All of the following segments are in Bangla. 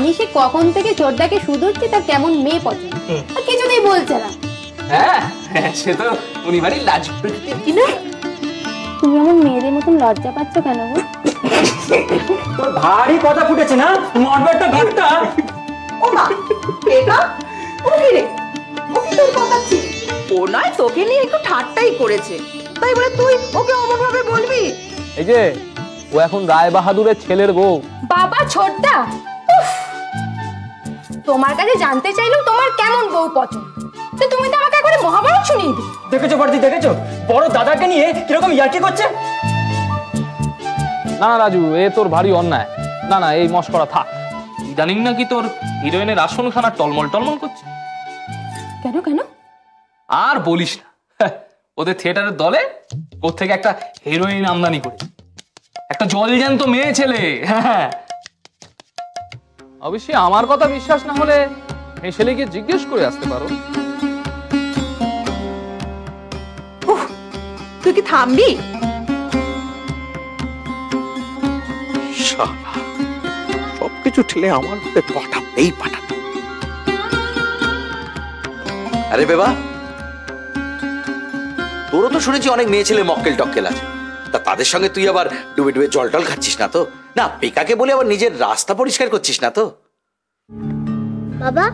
আমি সে কখন থেকে ছোটদাকে শুধুচ্ছি তার কেমন মেয়ে পছন্দ, আর কিছুতেই বলছে না। হ্যাঁ সে তো উনি বাড়ির লাজ প্রকৃতির কি না। তুমি এমন মেয়েদের মতন লজ্জা পাচ্ছ কেন গো? তোর ভারী কথা ফুটেছে না, মরবেটা ঘাটটা। ও মা, এটা ও কি রে? ও কি তোর কথা ছিল? ও নয় তোকে নিয়ে একটু ঠাট্টাই করেছে, তাই বলে তুই ওকে অমন ভাবে বলবি? এই যে ও এখন রায় বাহাদুরের ছেলের বউ। বাবা ছোটদা, তোমার কাছে জানতে চাইলেও তোমার কেমন বউ পছন্দ, তো তুমি তো আমাকে একবারে মহাভারত শুনিয়ে দিলে। দেখেছো বর্দি, দেখেছো বড় দাদাকে নিয়ে কিরকম ইয়ার্কি করছে। না না রাজু, এ তোর ভারী অন্যায়। না না, এই মস্করা থাক। ইদানিং নাকি তোর হিরোইনের আসনখানা টলমল টলমল করছে। কেন কেন? আর বলিস না, ওদের থিয়েটারের দলে কোত্থেকে একটা হিরোইন আমদানি করে, একটা জলজ্যান্ত মেয়ে ছেলে। হ্যাঁ, অবশ্যই আমার কথা বিশ্বাস না হলে এই ছেলেকে জিজ্ঞেস করে আসতে পারো। তুই কি থামবি? সবকিছু ঠেলে আমার পাঠাবেই পাঠাবে। আরে বেবা, তোরও তো শুনেছি অনেক মেয়ে ছেলে মক্কেল টক্কেল আছে, তা তাদের সঙ্গে তুই আবার ডুবে ডুবে জল টল খাচ্ছিস না তো? না পেকাকে বলে আবার নিজের রাস্তা পরিষ্কার করছিস না তো? বাবা,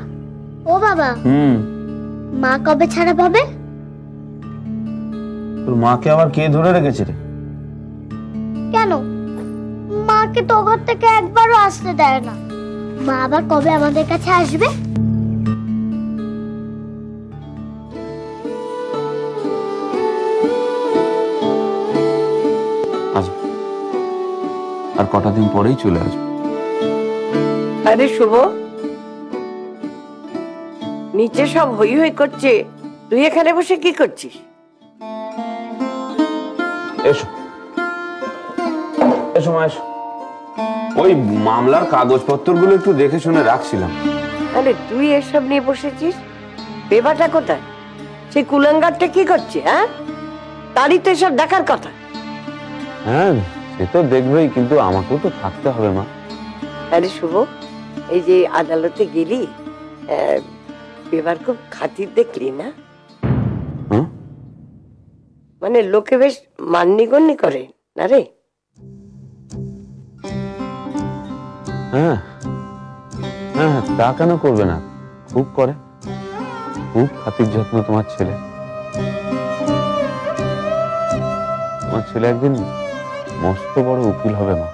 ও বাবা, মা কবে ছাড়া পাবে? তোর মাকে আবার কে ধরে রেখেছে রে? কেন, মাকে তো ঘর থেকে একবারও আসতে দেয় না। মা আবার কবে আমাদের কাছে আসবে? আসবে, আর কটা দিন পরেই চলে আসবে। আরে শুভ, নিচে সব হই হই করছে, তুই এখানে বসে কি করছিস? এসো এসো মা, এসো। ওই মামলার কাগজপত্রগুলো একটু দেখে শুনে রাখছিলাম। আরে তুই এসব নিয়ে বসেছিস? বেবাটা কোথায়? সেই কুলাঙ্গারটা কি করছে? হ্যাঁ, তারই তো এসব দেখার কথা। হ্যাঁ সে তো দেখবেই, কিন্তু আমাকেও তো থাকতে হবে মা। আরে শুভ, এই যে আদালতে গেলি, বেবার খুব খাতির দেখলি না? মানে লোকে বেশ মান্যিগণ্যি করে না রে? হ্যাঁ হ্যাঁ, তা কেন করবে না, খুব করে, খুব খাতির যত্ন তোমার ছেলে। তোমার ছেলে একদিন মস্ত বড় উকিল হবে মা,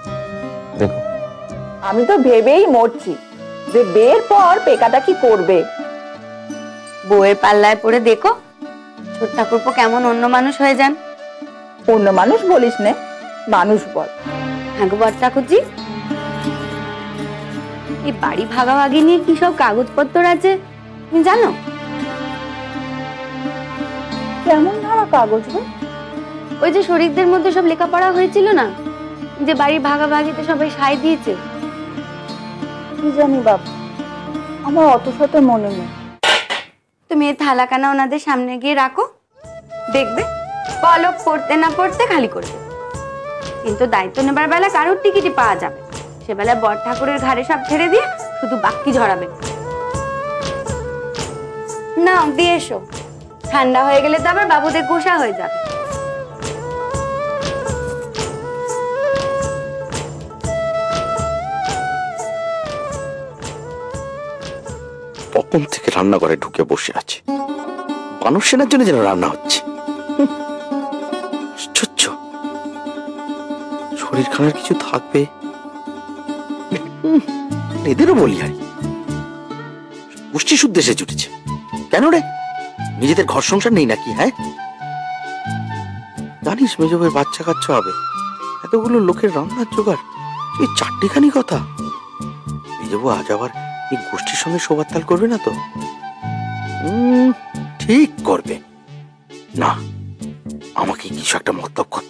দেখো। আমি তো ভেবেই মরছি যে বিয়ের পর পেকাটা কি করবে। বউয়ের পাল্লায় পড়ে দেখো ছোট ঠাকুরপো কেমন অন্য মানুষ হয়ে যান। অন্য মানুষ বলিস নে, মানুষ বল। হ্যাঁ গো বড় ঠাকুরজি, এই বাড়ি ভাগাভাগি নিয়ে কি সব কাগজপত্র আছে তুমি জানো? কেমন ধরা কাগজ গো? ওই যে শরীরদের মধ্যে সব লেখাপড়া হয়েছিল না, যে বাড়ির ভাগাভাগিতে সবাই সাই দিয়েছে। কি জানি বাবা, আমার অত শত মনে নেই। তুমি এই থালাকানা ওনাদের সামনে গিয়ে রাখো, দেখবে পলক পড়তে না পড়তে খালি করবে। কিন্তু দায়িত্ব নেবার বেলা কারোর টিকিটই পাওয়া যাবে, সে বেলায় বড় ঠাকুরের ঘাড়ে সব ছেড়ে দিয়ে শুধু বাক্কি ঝরাবে। না দিয়ে এসো, ঠান্ডা হয়ে গেলে তো আবার বাবুদের গোসা হয়ে যাবে। কখন থেকে রান্নাঘরে ঢুকে বসে আছে, মানুষ সেনার জন্য যেন রান্না হচ্ছে। আশ্চর্য, শরীর খানার কিছু থাকবে, এদেরও বলি আর গোষ্ঠী শুদ্ধ এসে জুটেছে। কেন রে, নিজেদের ঘর সংসার নেই নাকি? হ্যাঁ জানিস মেজবের বাচ্চা কাচ্চা হবে, এতগুলো লোকের রান্নার জোগাড়, এই চারটিখানি কথা। মেজবু আজ আবার এই গোষ্ঠীর সঙ্গে শোবার তাল করবে না তো? ঠিক করবে না, আমাকে কিছু একটা মতলব করতে